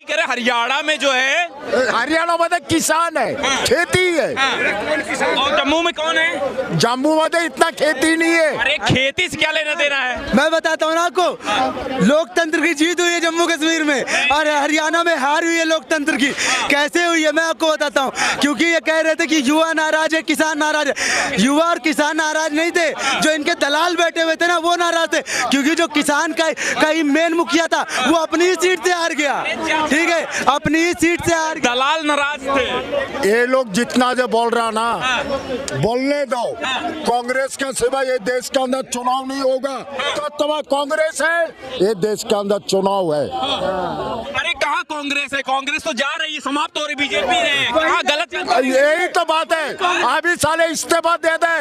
कह रहे हरियाणा में जो है, हरियाणा मध्ये किसान है, खेती है। और जम्मू में कौन है? जम्मू मध्ये इतना खेती नहीं है। अरे खेती से क्या लेना देना है? मैं बताता हूँ ना आपको, लोकतंत्र की जीत हुई है जम्मू कश्मीर में और हरियाणा में हार हुई है लोकतंत्र की। कैसे हुई है मैं आपको बताता हूँ, क्योंकि ये कह रहे थे कि युवा नाराज है, किसान नाराज है। युवा और किसान नाराज नहीं थे, जो इनके दलाल बैठे हुए थे ना वो नाराज थे, क्योंकि जो किसान का ही मेन मुखिया था वो अपनी ही सीट से हार गया। ठीक है, अपनी ही सीट से हार गया। दलाल नाराज थे। ये लोग जितना जो बोल रहा ना, बोलने दो। कांग्रेस के सिवा ये देश के अंदर चुनाव नहीं होगा। तो तुम्हारा कांग्रेस है, ये देश के अंदर चुनाव है। अरे कहाँ कांग्रेस है? कांग्रेस तो जा रही है, समाप्त हो रही, बीजेपी है। कहाँ गलत है? यही तो बात है। अभी साले इस्तीफा दे दे,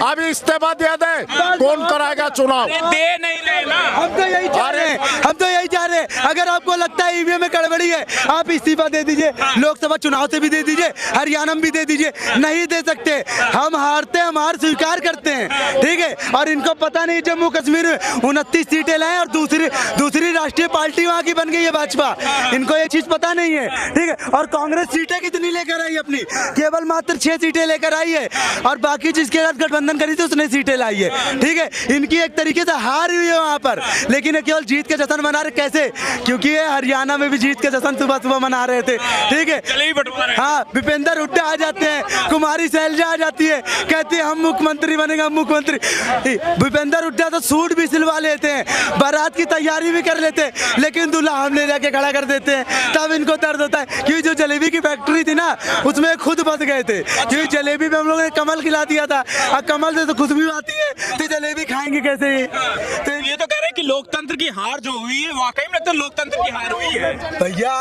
अभी इस्तीफा दे दे, कौन कराएगा चुनाव? दे नहीं रहे ना। हम तो यही चाह रहे हैं, हम तो यही चाह रहे हैं। अगर आपको लगता है ईवीएम में गड़बड़ी है, आप इस्तीफा दे दीजिए, लोकसभा चुनाव से भी दे दीजिए, हरियाणा में भी दे दीजिए। नहीं दे सकते, हम हारते, हम हार स्वीकार करते हैं। ठीक है, और इनको पता नहीं जम्मू कश्मीर में 29 सीटें लाए और दूसरी राष्ट्रीय पार्टी वहाँ की बन गई है भाजपा। इनको ये चीज पता नहीं है। ठीक है, और कांग्रेस सीटें कितनी लेकर आई अपनी? केवल मात्र 6 सीटें लेकर आई है, और बाकी जिसके साथ गठबंधन करी थी उसने सीटें लाई है। ठीक है, इनकी एक तरीके से हार हुई है वहाँ पर, लेकिन ये केवल जीत के जश्न मना रहे। कैसे? क्योंकि ये हरियाणा में भी जीत के जश्न सुबह सुबह मना रहे थे। ठीक है, चलिए बंटवारा है। हाँ, भूपेंद्र हुड्डा आ जाते हैं, कुमारी शैलजा आ जाती है, कहती है हम मुख्यमंत्री बनेगा, मुख्यमंत्री। भूपेंद्र हुड्डा तो सूट भी सिलवा लेते हैं, बारात की तैयारी भी कर लेते हैं, लेकिन दूल्हा हम ले जाके खड़ा कर देते हैं। तब इनको दर्द होता है, क्योंकि जो जलेबी की फैक्ट्री थी ना उसमें खुद बच गए थे, क्योंकि जलेबी में हम लोगों ने कमल खिला दिया था। अब कमल से तो खुशबू आती है, तो जलेबी खाएंगे कैसे? तो ये तो कह रहे हैं कि लोकतंत्र की हार जो हुई है, वाकई में तो लोकतंत्र की हार हुई है। भैया,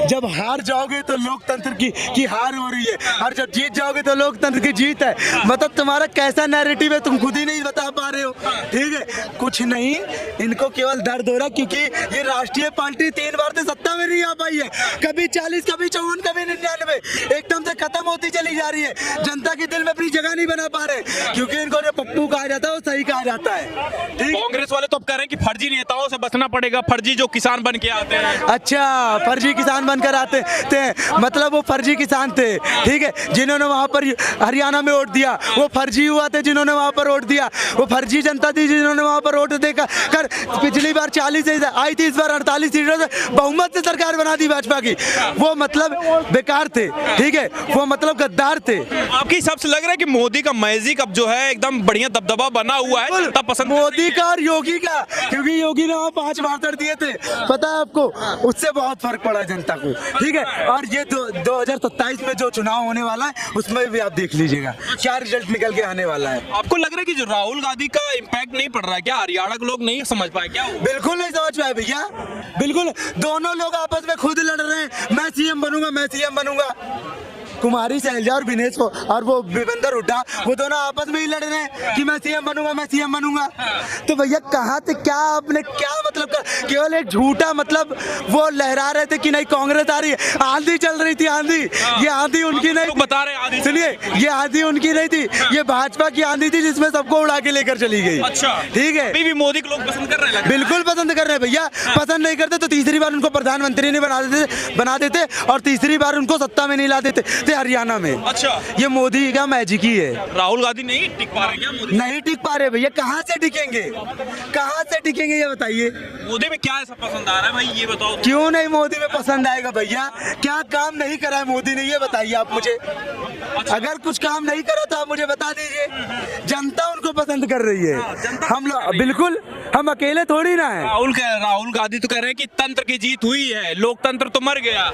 जब हार जाओगे तो लोकतंत्र की हार हो रही है, और जब जीत जाओगे तो लोकतंत्र की जीत है। मतलब तुम्हारा कैसा नैरेटिव है तुम खुद ही नहीं बता पा रहे हो। ठीक है, कुछ नहीं, इनको केवल दर्द हो रहा, क्योंकि ये राष्ट्रीय पार्टी 3 बार से सत्ता में नहीं आ पाई है। कभी 40, कभी 54, कभी 99, एकदम से खत्म होती चली जा रही है। जनता के दिल में अपनी जगह नहीं बना पा रहे, क्योंकि इनको जो पप्पू कहा जाता है वो सही कहा जाता है। ठीक, कांग्रेस वाले तो अब कह रहे हैं कि फर्जी नेताओं से बचना पड़ेगा, फर्जी जो किसान बन के आते हैं। अच्छा, फर्जी किसान बनकर आते थे, मतलब वो फर्जी किसान थे। ठीक है, जिन्होंने वहां पर हरियाणा में वोट दिया वो फर्जी हुआ थे, जिन्होंने वहां पर वोट दिया वो फर्जी जनता थी, जिन्होंने वहां पर वोट देकर पिछली बार 40 आई थी, इस बार 48 सीटों से बहुमत से सरकार बना दी भाजपा की। वो मतलब बेकार थे। ठीक है, वो मतलब गद्दार थे। आपके हिसाब से लग रहा है कि मोदी का मैजिक अब जो है एकदम बढ़िया दबदबा बना हुआ है, जनता पसंद मोदी का और योगी का, क्योंकि योगी ने वहाँ 5 भाषण दिए थे, पता है आपको, उससे बहुत फर्क पड़ा जनता को। ठीक है, और ये 2027 में जो चुनाव होने वाला है उसमें भी आप देख लीजिएगा क्या रिजल्ट निकल के आने वाला है। आपको लग रहा है कि जो राहुल गांधी का इम्पैक्ट नहीं पड़ रहा है क्या? हरियाणा के लोग नहीं समझ पाए क्या? बिल्कुल नहीं समझ पाए भैया, बिल्कुल। दोनों लोग आपस में खुद लड़ रहे हैं, मैं सीएम बनूंगा, मैं सीएम बनूंगा। कुमारी शैलजा और विनेश को और वो भूपेंद्र हुड्डा, वो दोनों आपस में ही लड़ रहे हैं कि मैं सीएम बनूंगा, मैं सीएम बनूंगा। तो भैया कहाँ से क्या आपने क्या मतलब केवल एक झूठा मतलब वो लहरा रहे थे कि नहीं कांग्रेस आ रही है। आंधी चल रही थी, आंधी। ये आंधी उनकी नहीं, बता रहे आंधी। सुनिए, ये आंधी उनकी नहीं थी, ये भाजपा की आंधी थी, जिसमें सबको उड़ा के लेकर चली गई। अच्छा, ठीक है, अभी भी मोदी के लोग पसंद कर रहे हैं? बिल्कुल पसंद कर रहे हैं भैया। पसंद नहीं करते तो तीसरी बार उनको प्रधानमंत्री नहीं बना देते और तीसरी बार उनको सत्ता में नहीं ला देते हरियाणा में। अच्छा, ये मोदी का मैजिक ही है। राहुल गांधी नहीं टिक पा रहे क्या? मोदी नहीं टिक पा रहे भैया, कहाँ से टिकेंगे, कहाँ से टिकेंगे ये बताइए। मोदी में क्या ऐसा पसंद आ रहा है भाई, ये बताओ। क्यों नहीं मोदी में पसंद आएगा भैया? क्या काम नहीं करा है मोदी ने, ये बताइए आप मुझे। अगर कुछ काम नहीं करा तो आप मुझे बता दीजिए। जनता उनको पसंद कर रही है, हम लोग बिल्कुल, हम अकेले थोड़ी ना है। राहुल गांधी तो कह रहे हैं कि तंत्र की जीत हुई है, लोकतंत्र तो मर गया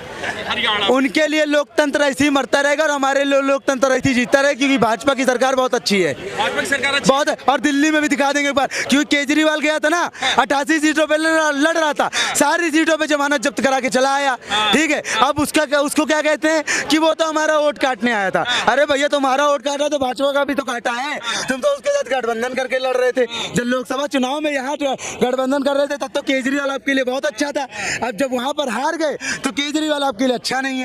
हरियाणा। उनके लिए लोकतंत्र ऐसे ही मरता रहेगा और हमारे लिए लोकतंत्र ऐसे ही जीतता रहेगा, क्योंकि भाजपा की सरकार बहुत अच्छी है। भाजपा की सरकार अच्छी बहुत है, और दिल्ली में भी दिखा देंगे एक बार, क्योंकि केजरीवाल गया था ना, 88 सीटों पे लड़ रहा था, सारी सीटों पे जमानत जब्त करा के चला आया। ठीक है, अब उसको क्या कहते हैं कि वो तो हमारा वोट काटने आया था। अरे भैया, तुम्हारा वोट काटा तो भाजपा का भी तो काटा है, तुम तो उसके साथ गठबंधन करके लड़ रहे थे। जब लोकसभा चुनाव में यहाँ गठबंधन कर रहे थे तब तो केजरीवाल आपके लिए बहुत अच्छा था, अब जब वहां पर हार गए तो केजरीवाल आपके लिए अच्छा नहीं है।